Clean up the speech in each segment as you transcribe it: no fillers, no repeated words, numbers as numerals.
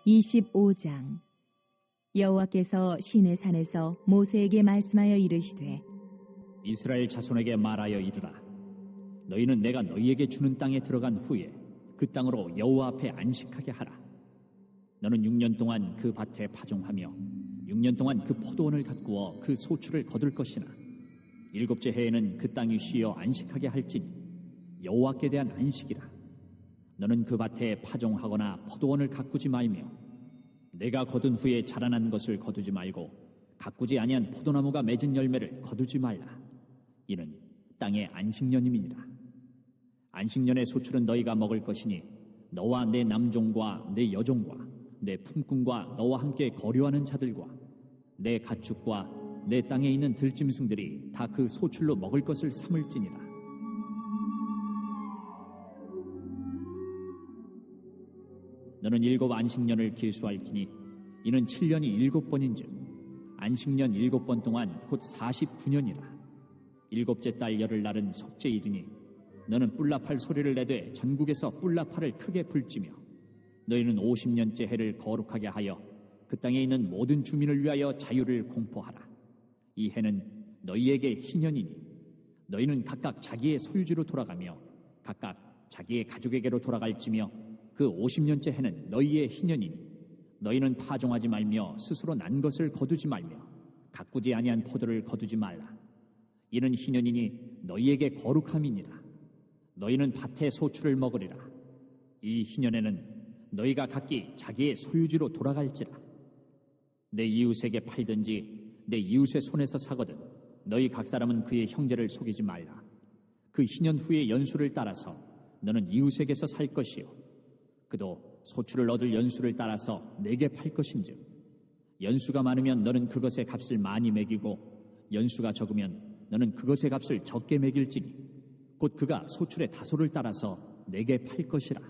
25장. 여호와께서 시내산에서 모세에게 말씀하여 이르시되 이스라엘 자손에게 말하여 이르라. 너희는 내가 너희에게 주는 땅에 들어간 후에 그 땅으로 여호와 앞에 안식하게 하라. 너는 6년 동안 그 밭에 파종하며 6년 동안 그 포도원을 가꾸어 그 소출을 거둘 것이나 7째 해에는 그 땅이 쉬어 안식하게 할지니 여호와께 대한 안식이라. 너는 그 밭에 파종하거나 포도원을 가꾸지 말며 내가 거둔 후에 자라난 것을 거두지 말고 가꾸지 아니한 포도나무가 맺은 열매를 거두지 말라. 이는 땅의 안식년임이니라. 안식년의 소출은 너희가 먹을 것이니 너와 내 남종과 내 여종과 내 품꾼과 너와 함께 거류하는 자들과 내 가축과 내 땅에 있는 들짐승들이 다 그 소출로 먹을 것을 삼을지니라. 너는 7 안식년을 계수할지니 이는 7년이 7번인즉 안식년 7번 동안 곧 49년이라. 7째 달 열흘 날은 속죄일이니 너는 뿔라팔 소리를 내되 전국에서 뿔라팔을 크게 불지며 너희는 50년째 해를 거룩하게 하여 그 땅에 있는 모든 주민을 위하여 자유를 공포하라. 이 해는 너희에게 희년이니 너희는 각각 자기의 소유지로 돌아가며 각각 자기의 가족에게로 돌아갈지며 그 50년째 해는 너희의 희년이니 너희는 파종하지 말며 스스로 난 것을 거두지 말며 가꾸지 아니한 포도를 거두지 말라. 이는 희년이니 너희에게 거룩함이니라. 너희는 밭의 소출을 먹으리라. 이 희년에는 너희가 각기 자기의 소유지로 돌아갈지라. 내 이웃에게 팔든지 내 이웃의 손에서 사거든 너희 각 사람은 그의 형제를 속이지 말라. 그 희년 후의 연수를 따라서 너는 이웃에게서 살 것이요 그도 소출을 얻을 연수를 따라서 내게 팔 것인즉 연수가 많으면 너는 그것의 값을 많이 매기고 연수가 적으면 너는 그것의 값을 적게 매길지니 곧 그가 소출의 다소를 따라서 내게 팔 것이라.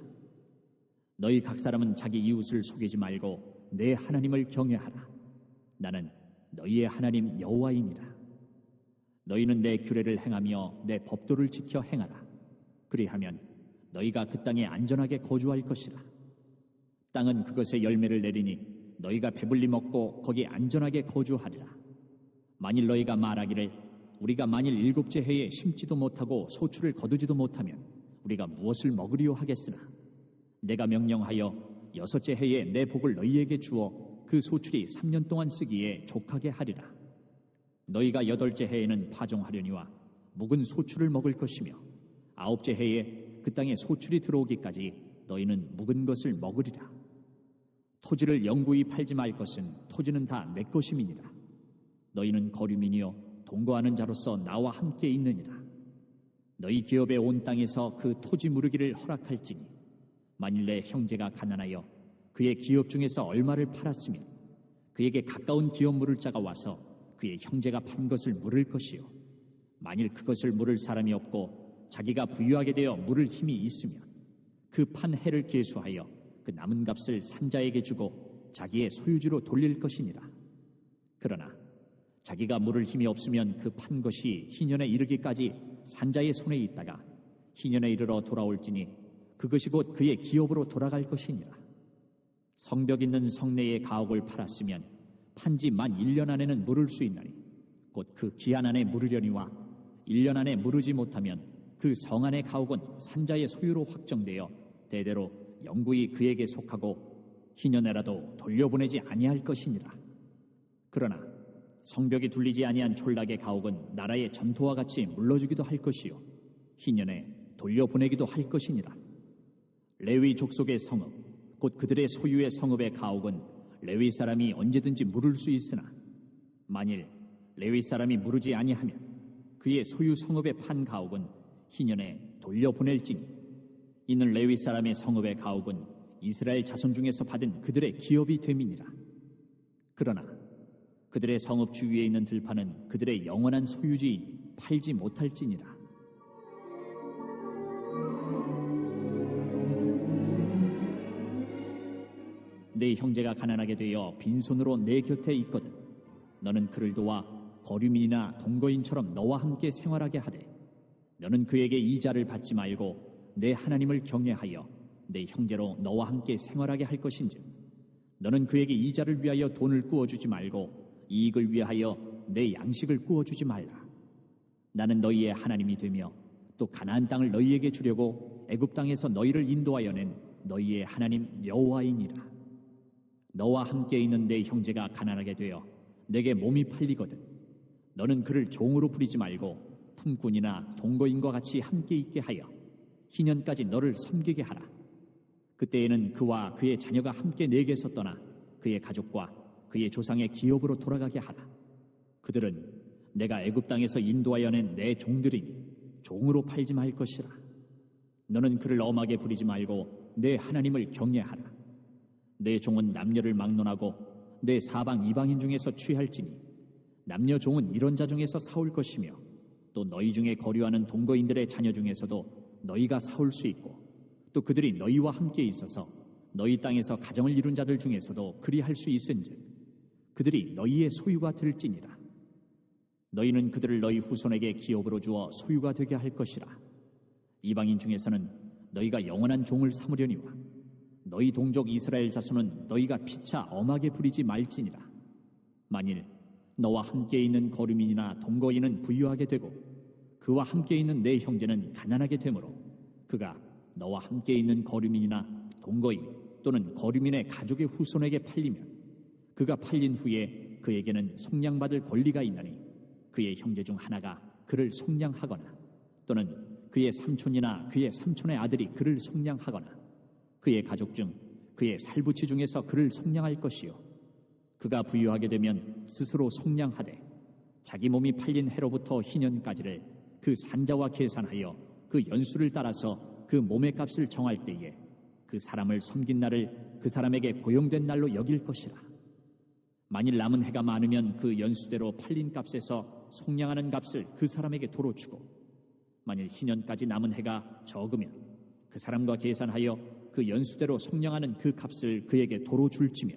너희 각 사람은 자기 이웃을 속이지 말고 내 하나님을 경외하라. 나는 너희의 하나님 여호와이니라. 너희는 내 규례를 행하며 내 법도를 지켜 행하라. 그리하면 너희가 그 땅에 안전하게 거주할 것이라. 땅은 그것의 열매를 내리니 너희가 배불리 먹고 거기 안전하게 거주하리라. 만일 너희가 말하기를 우리가 만일 7째 해에 심지도 못하고 소출을 거두지도 못하면 우리가 무엇을 먹으리요 하겠으나 내가 명령하여 6째 해에 내 복을 너희에게 주어 그 소출이 3년 동안 쓰기에 족하게 하리라. 너희가 8째 해에는 파종하려니와 묵은 소출을 먹을 것이며 9째 해에 그 땅에 소출이 들어오기까지 너희는 묵은 것을 먹으리라. 토지를 영구히 팔지 말 것은 토지는 다 내 것임이니라. 너희는 거류민이요 동거하는 자로서 나와 함께 있느니라. 너희 기업의 온 땅에서 그 토지 무르기를 허락할지니 만일 내 형제가 가난하여 그의 기업 중에서 얼마를 팔았으면 그에게 가까운 기업 물을 자가 와서 그의 형제가 판 것을 물을 것이요 만일 그것을 물을 사람이 없고 자기가 부유하게 되어 물을 힘이 있으면 그 판 해를 계수하여 그 남은 값을 산자에게 주고 자기의 소유지로 돌릴 것이니라. 그러나 자기가 물을 힘이 없으면 그 판 것이 희년에 이르기까지 산자의 손에 있다가 희년에 이르러 돌아올지니 그것이 곧 그의 기업으로 돌아갈 것이니라. 성벽 있는 성내의 가옥을 팔았으면 판지 만 1년 안에는 물을 수 있나니 곧 그 기한 안에 물으려니와 1년 안에 물으지 못하면 그 성 안의 가옥은 산자의 소유로 확정되어 대대로 영구히 그에게 속하고 희년에라도 돌려보내지 아니할 것이니라. 그러나 성벽이 둘리지 아니한 촌락의 가옥은 나라의 전토와 같이 물러주기도 할 것이요 희년에 돌려보내기도 할 것이니라. 레위 족속의 성읍 곧 그들의 소유의 성읍의 가옥은 레위 사람이 언제든지 물을 수 있으나 만일 레위 사람이 물으지 아니하면 그의 소유 성읍의 판 가옥은 희년에 돌려보낼지니 이는 레위 사람의 성읍의 가옥은 이스라엘 자손 중에서 받은 그들의 기업이 됨이니라. 그러나 그들의 성읍 주위에 있는 들판은 그들의 영원한 소유지이니 팔지 못할지니라. 네 형제가 가난하게 되어 빈손으로 내 곁에 있거든 너는 그를 도와 거류민이나 동거인처럼 너와 함께 생활하게 하되 너는 그에게 이자를 받지 말고 내 하나님을 경외하여 내 형제로 너와 함께 생활하게 할 것인즉 너는 그에게 이자를 위하여 돈을 구워주지 말고 이익을 위하여 내 양식을 구워주지 말라. 나는 너희의 하나님이 되며 또 가나안 땅을 너희에게 주려고 애굽 땅에서 너희를 인도하여 낸 너희의 하나님 여호와이니라. 너와 함께 있는 내 형제가 가난하게 되어 내게 몸이 팔리거든 너는 그를 종으로 부리지 말고 품꾼이나 동거인과 같이 함께 있게 하여 희년까지 너를 섬기게 하라. 그때에는 그와 그의 자녀가 함께 내게서 떠나 그의 가족과 그의 조상의 기업으로 돌아가게 하라. 그들은 내가 애굽 땅에서 인도하여 낸 내 종들이니 종으로 팔지 말 것이라. 너는 그를 엄하게 부리지 말고 내 하나님을 경외하라. 내 종은 남녀를 막론하고 내 사방 이방인 중에서 취할지니 남녀 종은 이런 자 중에서 사올 것이며 또 너희 중에 거류하는 동거인들의 자녀 중에서도 너희가 사올 수 있고 또 그들이 너희와 함께 있어서 너희 땅에서 가정을 이룬 자들 중에서도 그리할 수 있은즉 그들이 너희의 소유가 될지니라. 너희는 그들을 너희 후손에게 기업으로 주어 소유가 되게 할 것이라. 이방인 중에서는 너희가 영원한 종을 삼으려니와 너희 동족 이스라엘 자손은 너희가 피차 엄하게 부리지 말지니라. 만일 너와 함께 있는 거류민이나 동거인은 부유하게 되고 그와 함께 있는 내 형제는 가난하게 되므로 그가 너와 함께 있는 거류민이나 동거인 또는 거류민의 가족의 후손에게 팔리면 그가 팔린 후에 그에게는 속량받을 권리가 있나니 그의 형제 중 하나가 그를 속량하거나 또는 그의 삼촌이나 그의 삼촌의 아들이 그를 속량하거나 그의 가족 중 그의 살부치 중에서 그를 속량할 것이요 그가 부유하게 되면 스스로 속량하되 자기 몸이 팔린 해로부터 희년까지를 그 산자와 계산하여 그 연수를 따라서 그 몸의 값을 정할 때에 그 사람을 섬긴 날을 그 사람에게 고용된 날로 여길 것이라. 만일 남은 해가 많으면 그 연수대로 팔린 값에서 속량하는 값을 그 사람에게 도로 주고 만일 희년까지 남은 해가 적으면 그 사람과 계산하여 그 연수대로 속량하는 그 값을 그에게 도로 줄지며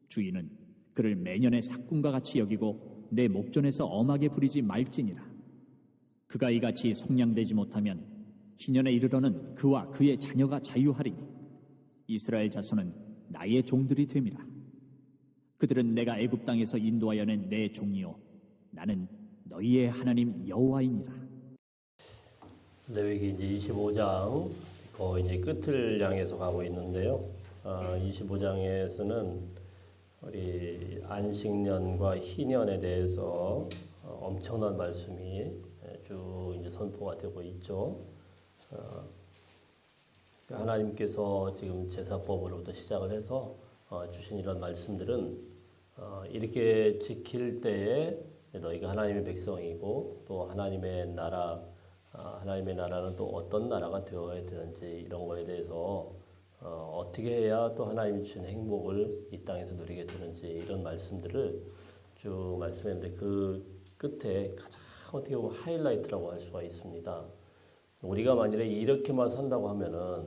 주인은 그를 매년의 삭군과 같이 여기고 내 목전에서 엄하게 부리지 말지니라. 그가 이같이 속량되지 못하면 희년에 이르러는 그와 그의 자녀가 자유하리니 이스라엘 자손은 나의 종들이 됨이라. 그들은 내가 애굽 땅에서 인도하여 낸 내 종이요 나는 너희의 하나님 여호와이니라. 레위기 이제 25장 거의 이제 끝을 향해서 가고 있는데요. 25장에서는 우리 안식년과 희년에 대해서 엄청난 말씀이 쭉 이제 선포가 되고 있죠. 하나님께서 지금 제사법으로부터 시작을 해서 주신 이런 말씀들은 이렇게 지킬 때에 너희가 하나님의 백성이고 또 하나님의 나라는 또 어떤 나라가 되어야 되는지 이런 거에 대해서 어떻게 해야 또 하나님이 주신 행복을 이 땅에서 누리게 되는지 이런 말씀들을 쭉 말씀했는데 그 끝에 가장 어떻게 보면 하이라이트라고 할 수가 있습니다. 우리가 만일에 이렇게만 산다고 하면은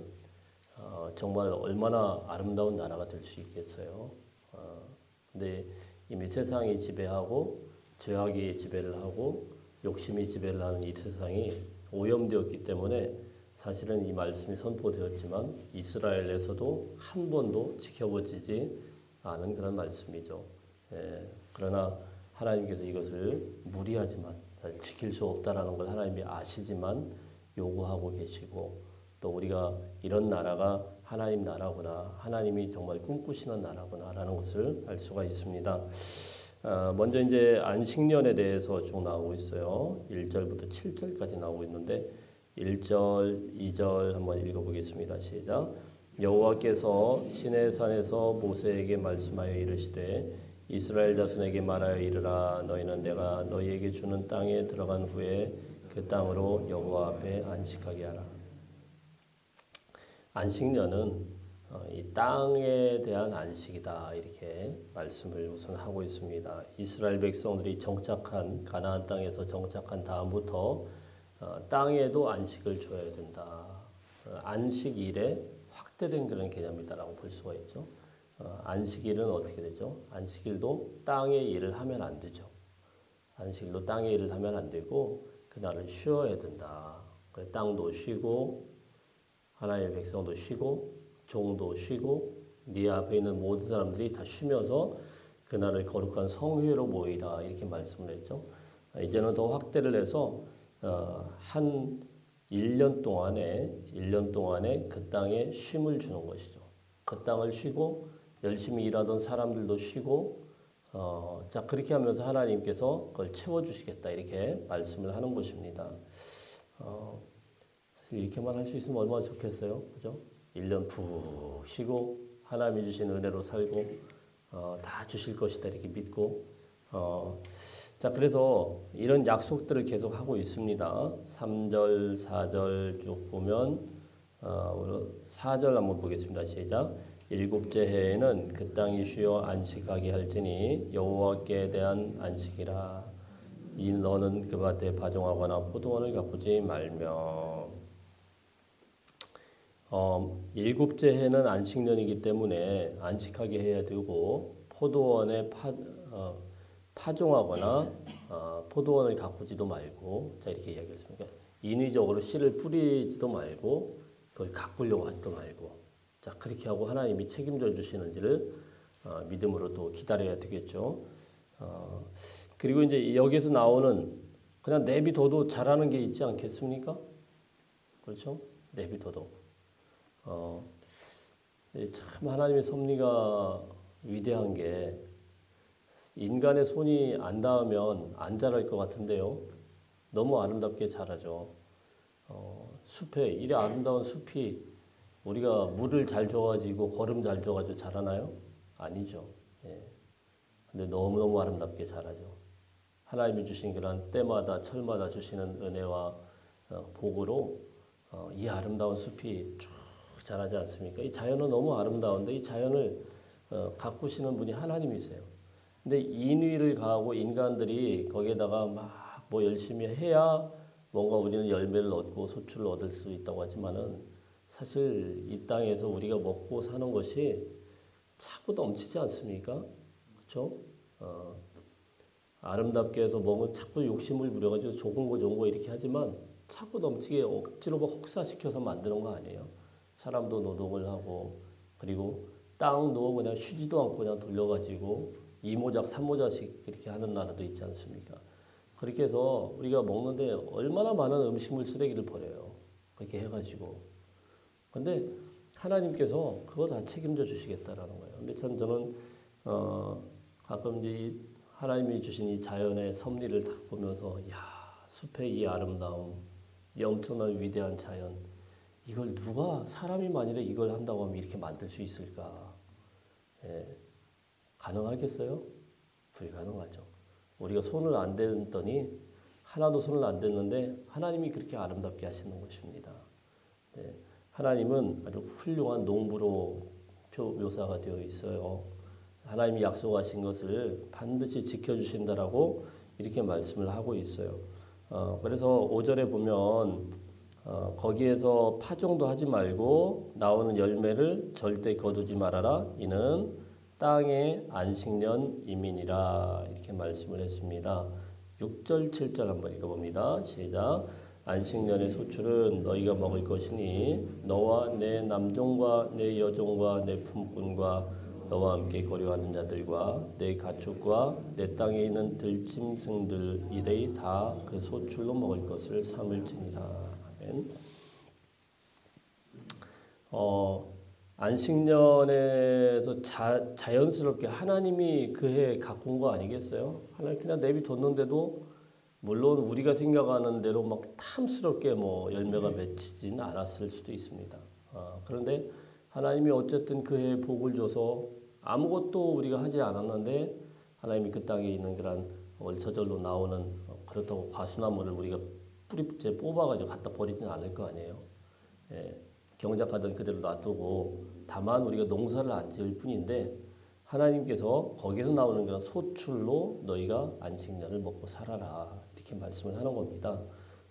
정말 얼마나 아름다운 나라가 될 수 있겠어요. 근데 이미 세상이 지배하고 죄악이 지배를 하고 욕심이 지배를 하는 이 세상이 오염되었기 때문에 사실은 이 말씀이 선포되었지만 이스라엘에서도 한 번도 지켜보지 않은 그런 말씀이죠. 그러나 하나님께서 이것을 무리하지만 지킬 수 없다라는 걸 하나님이 아시지만 요구하고 계시고 또 우리가 이런 나라가 하나님 나라구나, 하나님이 정말 꿈꾸시는 나라구나라는 것을 알 수가 있습니다. 먼저 이제 안식년에 대해서 쭉 나오고 있어요. 1절부터 7절까지 나오고 있는데 1절, 2절 한번 읽어보겠습니다. 시작. 여호와께서 시내산에서 모세에게 말씀하여 이르시되 이스라엘 자손에게 말하여 이르라. 너희는 내가 너희에게 주는 땅에 들어간 후에 그 땅으로 여호와 앞에 안식하게 하라. 안식년은 이 땅에 대한 안식이다 이렇게 말씀을 우선 하고 있습니다. 이스라엘 백성들이 정착한 가나안 땅에서 정착한 다음부터 땅에도 안식을 줘야 된다. 안식일에 확대된 그런 개념이다라고 볼 수가 있죠. 안식일은 어떻게 되죠? 안식일도 땅의 일을 하면 안 되죠. 안식일도 땅의 일을 하면 안 되고 그날을 쉬어야 된다. 땅도 쉬고 하나님의 백성도 쉬고 종도 쉬고 네 앞에 있는 모든 사람들이 다 쉬면서 그날을 거룩한 성회로 모이라 이렇게 말씀을 했죠. 이제는 더 확대를 해서 한 1년 동안에 그 땅에 쉼을 주는 것이죠. 그 땅을 쉬고 열심히 일하던 사람들도 쉬고 자 그렇게 하면서 하나님께서 그걸 채워주시겠다 이렇게 말씀을 하는 것입니다. 사실 이렇게만 할 수 있으면 얼마나 좋겠어요, 그죠? 1년 푹 쉬고 하나님이 주신 은혜로 살고 다 주실 것이다 이렇게 믿고 자 그래서 이런 약속들을 계속 하고 있습니다. 3절, 4절 쭉 보면 4절 한번 보겠습니다. 시작. 일곱째 해에는 그 땅이 쉬어 안식하게 할지니 여호와께 대한 안식이라. 이 너는 그 밭에 파종하거나 포도원을 가꾸지 말며. 일곱째 해는 안식년이기 때문에 안식하게 해야 되고 포도원에 파종하거나 포도원을 가꾸지도 말고 자 이렇게 이야기했습니다. 인위적으로 씨를 뿌리지도 말고 그걸 가꾸려고 하지도 말고 자 그렇게 하고 하나님이 책임져 주시는지를 믿음으로 또 기다려야 되겠죠. 그리고 이제 여기에서 나오는 그냥 내비둬도 잘하는 게 있지 않겠습니까? 그렇죠? 내비둬도 참 하나님의 섭리가 위대한 게 인간의 손이 안 닿으면 안 자랄 것 같은데요. 너무 아름답게 자라죠. 숲에 이래 아름다운 숲이 우리가 물을 잘 줘가지고 거름 잘 줘가지고 자라나요? 아니죠. 예. 근데 너무너무 아름답게 자라죠. 하나님이 주신 그런 때마다 철마다 주시는 은혜와 복으로 이 아름다운 숲이 쭉 자라지 않습니까? 이 자연은 너무 아름다운데 이 자연을 가꾸시는 분이 하나님이세요. 근데 인위를 가하고 인간들이 거기에다가 막 뭐 열심히 해야 뭔가 우리는 열매를 얻고 소출을 얻을 수 있다고 하지만은 사실 이 땅에서 우리가 먹고 사는 것이 차고 넘치지 않습니까? 그렇죠? 아름답게 해서 먹으면 자꾸 욕심을 부려가지고 좋은 거 이렇게 하지만 차고 넘치게 억지로 막 혹사시켜서 만드는 거 아니에요? 사람도 노동을 하고 그리고 땅도 그냥 쉬지도 않고 그냥 돌려가지고 2모작 3모작씩 이렇게 하는 나라도 있지 않습니까? 그렇게 해서 우리가 먹는데 얼마나 많은 음식물 쓰레기를 버려요. 그렇게 해가지고. 근데 하나님께서 그거 다 책임져 주시겠다라는 거예요. 근데 참 저는 가끔 이제 하나님이 주신 이 자연의 섭리를 딱 보면서 야 숲의 이 아름다움, 이 엄청난 위대한 자연 이걸 누가 사람이 만일에 이걸 한다고 하면 이렇게 만들 수 있을까? 예, 가능하겠어요? 불가능하죠. 우리가 손을 안 댔더니 하나도 손을 안 댔는데 하나님이 그렇게 아름답게 하시는 것입니다. 네, 하나님은 아주 훌륭한 농부로 묘사가 되어 있어요. 하나님이 약속하신 것을 반드시 지켜주신다라고 이렇게 말씀을 하고 있어요. 그래서 5절에 보면 거기에서 파종도 하지 말고 나오는 열매를 절대 거두지 말아라. 이는 땅의 안식년 이민이라 이렇게 말씀을 했습니다. 6절 7절 한번 읽어봅니다. 시작. 안식년의 소출은 너희가 먹을 것이니 너와 내 남종과 내 여종과 내 품꾼과 너와 함께 거류하는 자들과 내 가축과 내 땅에 있는 들짐승들 이레이 다 그 소출로 먹을 것을 삼을지니라. 아멘. 안식년에서 자연스럽게 하나님이 그 해 가꾼 거 아니겠어요? 하나님 그냥 내비뒀는데도 물론 우리가 생각하는 대로 막 탐스럽게 뭐 열매가 맺히지는 않았을 수도 있습니다. 그런데 하나님이 어쨌든 그 해에 복을 줘서 아무것도 우리가 하지 않았는데 하나님이 그 땅에 있는 그런 저절로 나오는 그렇다고 과수나무를 우리가 뿌리째 뽑아가지고 갖다 버리지는 않을 거 아니에요. 예, 경작하던 그대로 놔두고 다만 우리가 농사를 안 지을 뿐인데 하나님께서 거기서 나오는 그런 소출로 너희가 안식년을 먹고 살아라 이렇게 말씀을 하는 겁니다.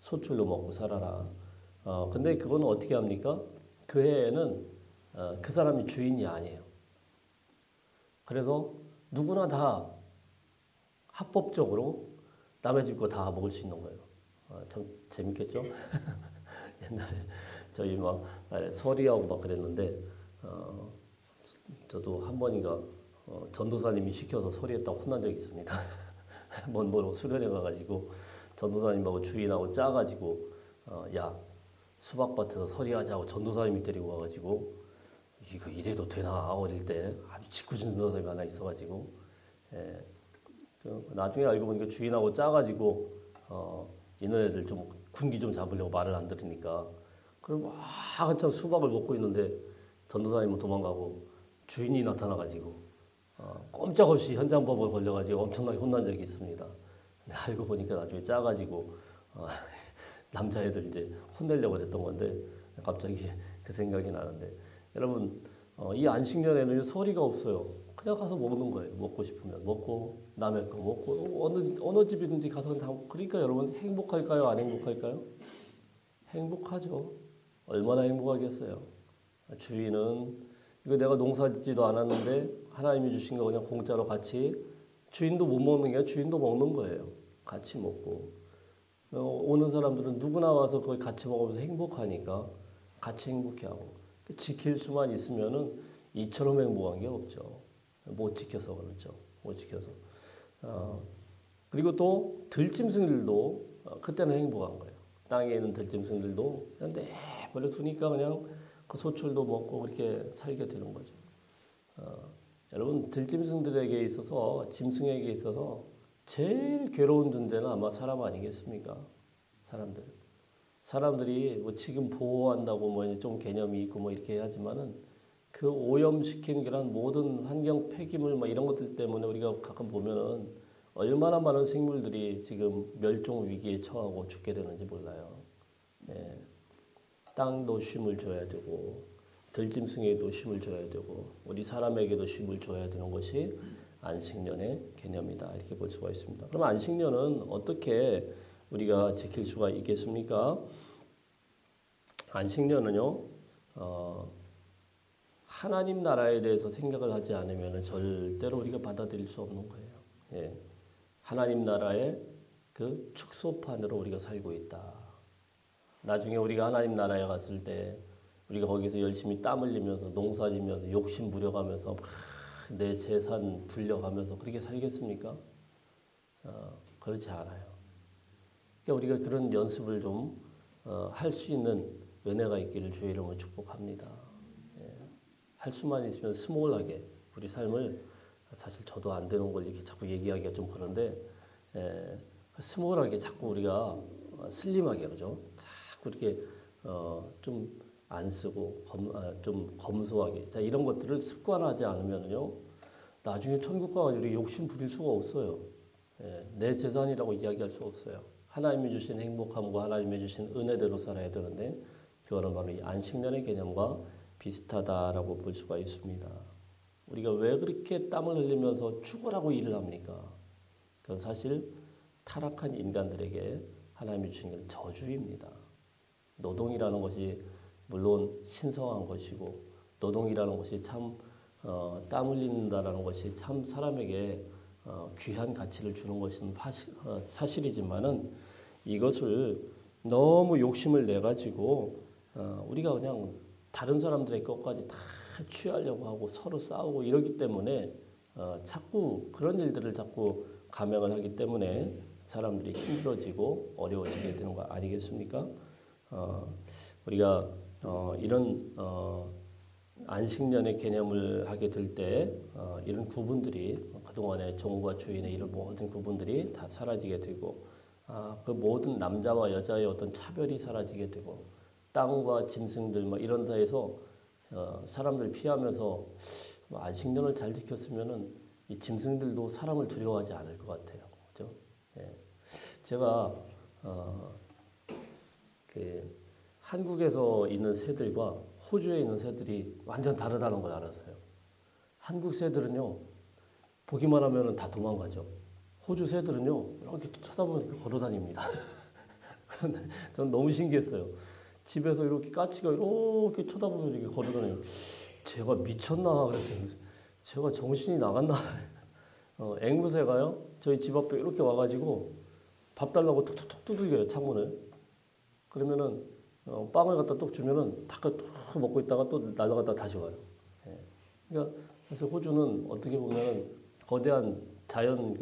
소출로 먹고 살아라. 근데 그건 어떻게 합니까? 그 해에는 그 사람이 주인이 아니에요. 그래서 누구나 다 합법적으로 남의 집 거 다 먹을 수 있는 거예요. 참 재밌겠죠? 옛날에 저희 막 설이하고 막 그랬는데 저도 한 번인가 전도사님이 시켜서 소리했다고 혼난 적이 있습니다. 먼 수련회 가가지고 전도사님하고 주인하고 짜가지고 야 수박밭에서 서리하자고 전도사님이 데리고 와가지고 이거 이래도 되나 어릴 때 아주 짓궂은 전도사님이 하나 있어가지고 예, 나중에 알고 보니까 주인하고 짜가지고 이런 애들 좀 군기 좀 잡으려고 말을 안 들으니까 그리고 막 한참 수박을 먹고 있는데 전도사님은 도망가고 주인이 나타나가지고 꼼짝없이 현장법을 걸려가지고 엄청나게 혼난 적이 있습니다. 근데 알고 보니까 나중에 짜가지고 남자애들 이제 혼내려고 했던 건데 갑자기 그 생각이 나는데 여러분 이 안식년에는 소리가 없어요. 그냥 가서 먹는 거예요. 먹고 싶으면 먹고 남의 거 먹고 어느 집이든지 가서 다 그러니까 여러분 행복할까요? 안 행복할까요? 행복하죠. 얼마나 행복하겠어요. 주인은 이거 내가 농사짓지도 않았는데 하나님이 주신 거 그냥 공짜로 같이 주인도 못 먹는 게 아니라 주인도 먹는 거예요. 같이 먹고 오는 사람들은 누구나 와서 거기 같이 먹으면서 행복하니까 같이 행복해하고 지킬 수만 있으면은 이처럼 행복한 게 없죠. 못 지켜서 그렇죠. 못 지켜서. 그리고 또 들짐승들도 그때는 행복한 거예요. 땅에 있는 들짐승들도 그냥 내버려 두니까 그냥 그 소출도 먹고 그렇게 살게 되는 거죠. 여러분 들짐승들에게 있어서 짐승에게 있어서 제일 괴로운 존재는 아마 사람 아니겠습니까? 사람들이 뭐 지금 보호한다고 뭐 좀 개념이 있고 뭐 이렇게 하지만은 그 오염시킨 그런 모든 환경 폐기물 뭐 이런 것들 때문에 우리가 가끔 보면은 얼마나 많은 생물들이 지금 멸종 위기에 처하고 죽게 되는지 몰라요. 예. 땅도 쉼을 줘야 되고 들짐승에도 쉼을 줘야 되고 우리 사람에게도 쉼을 줘야 되는 것이 안식년의 개념이다 이렇게 볼 수가 있습니다. 그럼 안식년은 어떻게 우리가 지킬 수가 있겠습니까? 안식년은요 하나님 나라에 대해서 생각을 하지 않으면 절대로 우리가 받아들일 수 없는 거예요. 예. 하나님 나라의 그 축소판으로 우리가 살고 있다. 나중에 우리가 하나님 나라에 갔을 때 우리가 거기서 열심히 땀 흘리면서 농사지면서 욕심 부려가면서 막 내 재산 불려가면서 그렇게 살겠습니까? 그렇지 않아요. 그러니까 우리가 그런 연습을 좀 할 수 있는 은혜가 있기를 주의 이름으로 축복합니다. 예. 할 수만 있으면 스몰하게 우리 삶을 사실 저도 안 되는 걸 이렇게 자꾸 얘기하기가 좀 그런데 스몰하게 자꾸 우리가 슬림하게 그죠? 자꾸 이렇게 좀 안 쓰고 좀 검소하게 자 이런 것들을 습관하지 않으면요 나중에 천국 가서 이렇게 욕심 부릴 수가 없어요. 예, 내 재산이라고 이야기할 수 없어요. 하나님이 주신 행복함과 하나님이 주신 은혜대로 살아야 되는데 그거는 바로 이 안식년의 개념과 비슷하다라고 볼 수가 있습니다. 우리가 왜 그렇게 땀을 흘리면서 죽으라고 일을 합니까? 그건 사실 타락한 인간들에게 하나님이 주신 건 저주입니다. 노동이라는 것이 물론 신성한 것이고 노동이라는 것이 참 땀 흘린다라는 것이 참 사람에게 귀한 가치를 주는 것은 사실이지만은 이것을 너무 욕심을 내 가지고 우리가 그냥 다른 사람들의 것까지 다 취하려고 하고 서로 싸우고 이러기 때문에 자꾸 그런 일들을 자꾸 감행을 하기 때문에 사람들이 힘들어지고 어려워지게 되는 거 아니겠습니까? 우리가 이런 안식년의 개념을 하게 될 때 이런 구분들이 그동안의 종과 주인의 이런 모든 구분들이 다 사라지게 되고 그 모든 남자와 여자의 어떤 차별이 사라지게 되고 땅과 짐승들 뭐 이런 데에서 사람들 피하면서 안식년을 잘 지켰으면은 이 짐승들도 사람을 두려워하지 않을 것 같아요. 그죠? 예. 제가 한국에서 있는 새들과 호주에 있는 새들이 완전 다르다는 걸 알았어요. 한국 새들은요, 보기만 하면 다 도망가죠. 호주 새들은요, 이렇게 쳐다보면 이렇게 걸어 다닙니다. 저는 너무 신기했어요. 집에서 이렇게 까치가 이렇게 쳐다보면 이렇게 걸어 다녀요. 제가 미쳤나 그랬어요. 제가 정신이 나갔나. 앵무새가요, 저희 집 앞에 이렇게 와가지고 밥 달라고 툭툭툭 두들겨요, 창문을. 그러면은 빵을 갖다 뚝 주면은 탁 먹고 있다가 또 날아갔다 다시 와요. 예. 그러니까 사실 호주는 어떻게 보면 거대한 자연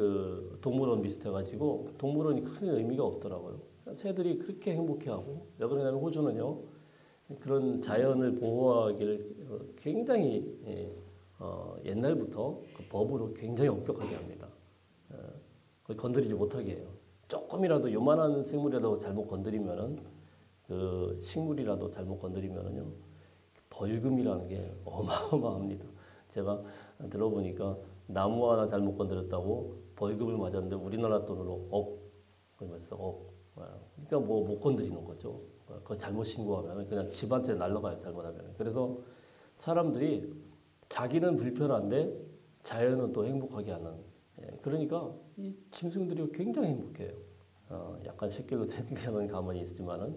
동물원 비슷해가지고 동물원이 큰 의미가 없더라고요. 새들이 그렇게 행복해하고 왜 그러냐면 호주는요 그런 자연을 보호하기를 굉장히 옛날부터 그 법으로 굉장히 엄격하게 합니다. 거의 건드리지 못하게 해요. 조금이라도 요만한 생물이라도 잘못 건드리면은 그 식물이라도 잘못 건드리면은요 벌금이라는 게 어마어마합니다. 제가 들어보니까 나무 하나 잘못 건드렸다고 벌금을 맞았는데 우리나라 돈으로 억. 그러니까 뭐 못 건드리는 거죠. 그거 잘못 신고하면 그냥 집 한 채 날라가요. 잘못하면. 그래서 사람들이 자기는 불편한데 자연은 또 행복하게 하는. 그러니까 이 짐승들이 굉장히 행복해요. 약간 색깔로 생기는 감언이 있지만은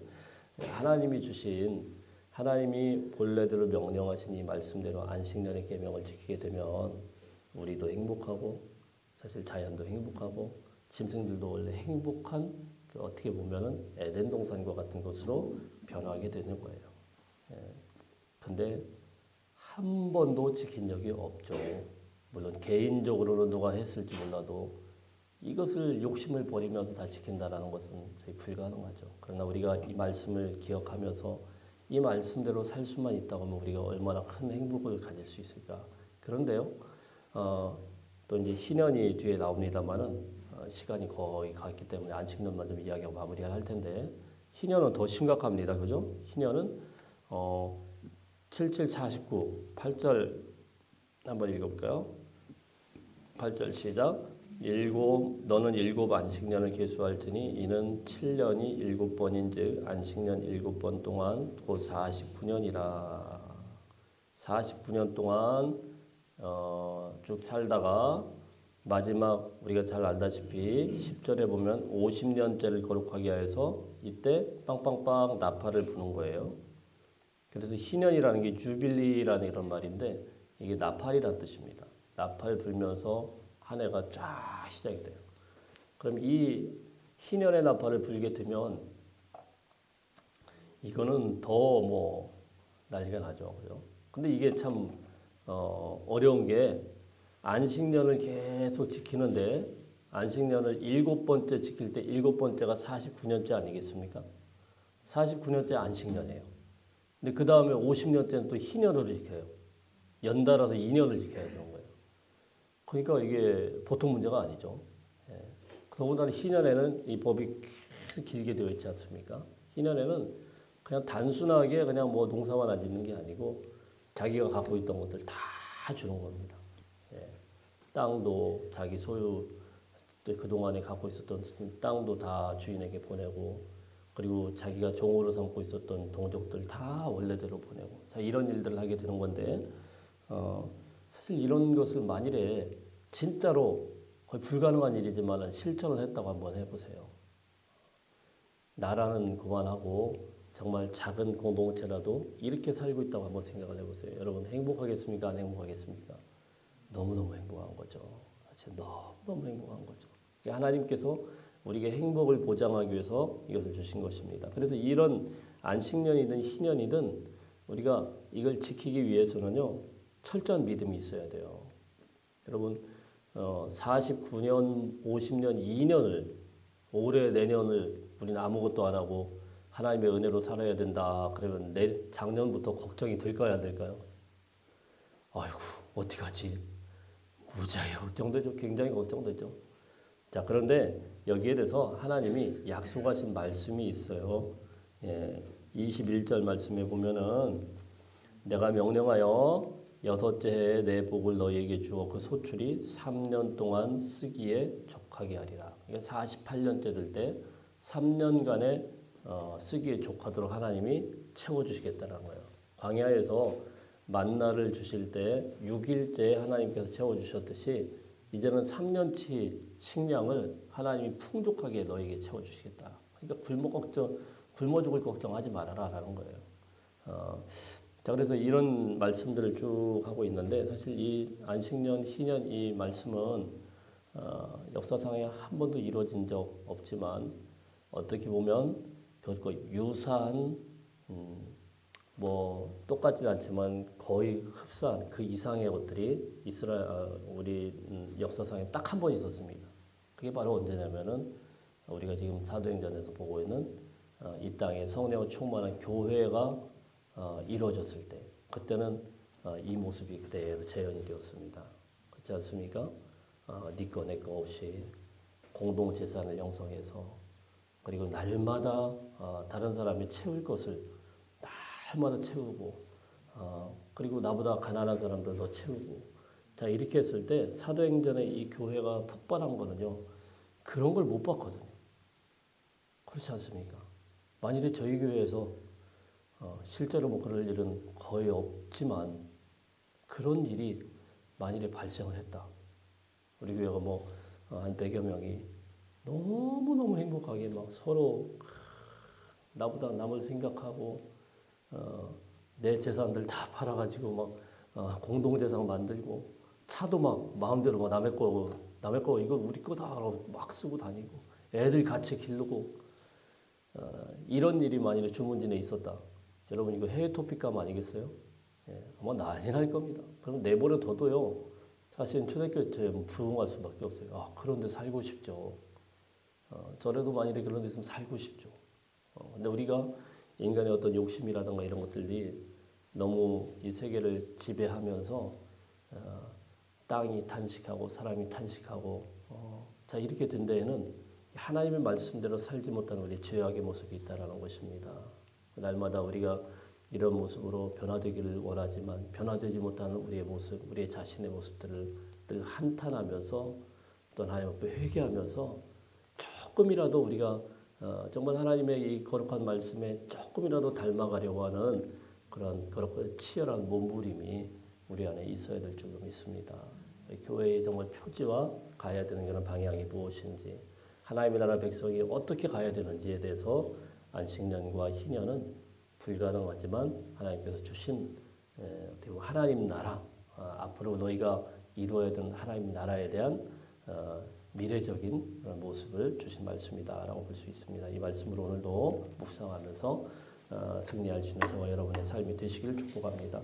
하나님이 본래대로 명령하신 이 말씀대로 안식년의 계명을 지키게 되면 우리도 행복하고 사실 자연도 행복하고 짐승들도 원래 행복한 어떻게 보면은 에덴 동산과 같은 것으로 변하게 되는 거예요. 근데 한 번도 지킨 적이 없죠. 물론 개인적으로는 누가 했을지 몰라도 이것을 욕심을 버리면서 다 지킨다라는 것은 거의 불가능하죠. 그러나 우리가 이 말씀을 기억하면서 이 말씀대로 살 수만 있다고 하면 우리가 얼마나 큰 행복을 가질 수 있을까. 그런데요, 또 이제 희년이 뒤에 나옵니다만은 시간이 거의 갔기 때문에 안식년만 좀 이야기하고 마무리할 텐데 희년은 더 심각합니다. 그죠? 희년은 7749 8절 한번 읽어볼까요? 8절 시작. 너는 7 안식년을 계수할 테니 이는 7년이 7번인즉 안식년 7번 동안 곧 49년이라. 49년 동안 쭉 살다가 마지막 우리가 잘 알다시피 10절에 보면 50년째를 거룩하게 하여서 이때 빵빵빵 나팔을 부는 거예요. 그래서 희년이라는 게 주빌리라는 이런 말인데 이게 나팔이라는 뜻입니다. 나팔 불면서 한 해가 쫙 시작이 돼요. 그럼 이 희년의 나팔을 불게 되면 이거는 더 뭐 난리가 나죠. 그죠? 근데 이게 참 어려운 게 안식년을 계속 지키는데 안식년을 7번째 지킬 때 7번째가 49년째 아니겠습니까? 49년째 안식년이에요. 근데 그 다음에 50년째는 또 희년을 지켜요. 연달아서 2년을 지켜야 되는 거예요. 그러니까 이게 보통 문제가 아니죠. 더군다나 희년에는 이 법이 계속 길게 되어 있지 않습니까? 희년에는 그냥 단순하게 그냥 뭐 농사만 안 짓는 게 아니고 자기가 갖고 있던 것들 다 주는 겁니다. 땅도 자기 소유 그동안에 갖고 있었던 땅도 다 주인에게 보내고 그리고 자기가 종으로 삼고 있었던 동족들 다 원래대로 보내고 자 이런 일들을 하게 되는 건데 사실 이런 것을 만일에 진짜로 거의 불가능한 일이지만 실천을 했다고 한번 해보세요. 나라는 그만하고 정말 작은 공동체라도 이렇게 살고 있다고 한번 생각을 해보세요. 여러분 행복하겠습니까? 안 행복하겠습니까? 너무너무 행복한 거죠. 사실 너무너무 행복한 거죠. 하나님께서 우리에게 행복을 보장하기 위해서 이것을 주신 것입니다. 그래서 이런 안식년이든 희년이든 우리가 이걸 지키기 위해서는요. 철저한 믿음이 있어야 돼요. 여러분 49년, 50년, 2년을 올해 내년을 우리는 아무것도 안 하고 하나님의 은혜로 살아야 된다. 그러면 작년부터 걱정이 될까요? 안 될까요? 아이고 어떻게 하지? 무지하게 걱정되죠. 굉장히 걱정되죠. 자 그런데 여기에 대해서 하나님이 약속하신 말씀이 있어요. 21절 말씀에 보면은 내가 명령하여 6째 해에 내 복을 너희에게 주어 그 소출이 3년 동안 쓰기에 족하게 하리라. 그러니까 48년째 될 때 3년간의 쓰기에 족하도록 하나님이 채워주시겠다는 거예요. 광야에서 만나를 주실 때 6일째 하나님께서 채워주셨듯이 이제는 3년치 식량을 하나님이 풍족하게 너에게 채워주시겠다. 그러니까 굶어 죽을 걱정하지 말아라라는 거예요. 자 그래서 이런 말씀들을 쭉 하고 있는데 사실 이 안식년, 희년 이 말씀은 역사상에 한 번도 이루어진 적 없지만 어떻게 보면 결코 유사한 뭐 똑같진 않지만 거의 흡사한 그 이상의 것들이 우리 역사상에 딱 한 번 있었습니다. 그게 바로 언제냐면은 우리가 지금 사도행전에서 보고 있는 이 땅에 성령으로 충만한 교회가 이루어졌을 때, 그때는 이 모습이 그대로 재현이 되었습니다. 그렇지 않습니까? 니꺼 내꺼 없이 공동 재산을 형성해서, 그리고 날마다 다른 사람이 채울 것을 날마다 채우고, 그리고 나보다 가난한 사람들도 채우고, 자 이렇게 했을 때 사도행전의 이 교회가 폭발한 거는요, 그런 걸 못 봤거든요. 그렇지 않습니까? 만일에 저희 교회에서 실제로 뭐 그럴 일은 거의 없지만 그런 일이 만일에 발생을 했다. 우리 교회가 뭐 한 100여 명이 너무너무 행복하게 막 서로 나보다 남을 생각하고 내 재산들 다 팔아가지고 막 공동재산 만들고, 차도 막 마음대로 막 남의 거 이거 우리 거다 막 쓰고 다니고, 애들 같이 기르고, 이런 일이 만일에 주문진에 있었다. 여러분 이거 해외 토픽감 아니겠어요? 예, 아마 난리 날 겁니다. 그럼 내버려 둬도요, 사실은 초대교회처럼 부흥할 수밖에 없어요. 그런데 살고 싶죠. 저래도 만일에 그런 데 있으면 살고 싶죠. 근데 우리가 인간의 어떤 욕심이라든가 이런 것들이 너무 이 세계를 지배하면서 땅이 탄식하고 사람이 탄식하고, 자 이렇게 된 데에는 하나님의 말씀대로 살지 못하는 우리 죄악의 모습이 있다라는 것입니다. 날마다 우리가 이런 모습으로 변화되기를 원하지만 변화되지 못하는 우리의 모습, 우리의 자신의 모습들을 늘 한탄하면서 또 하나님 앞에 회개하면서 조금이라도 우리가 정말 하나님의 이 거룩한 말씀에 조금이라도 닮아가려고 하는 그런 그렇고 치열한 몸부림이 우리 안에 있어야 될 줄 믿습니다. 교회의 정말 표지와 가야 되는 그런 방향이 무엇인지, 하나님의 나라 백성이 어떻게 가야 되는지에 대해서 안식년과 희년은 불가능하지만 하나님께서 주신 하나님 나라, 앞으로 너희가 이루어야 되는 하나님 나라에 대한 미래적인 그런 모습을 주신 말씀이다라고 볼 수 있습니다. 이 말씀으로 오늘도 묵상하면서 승리할 수 있는 저와 여러분의 삶이 되시기를 축복합니다.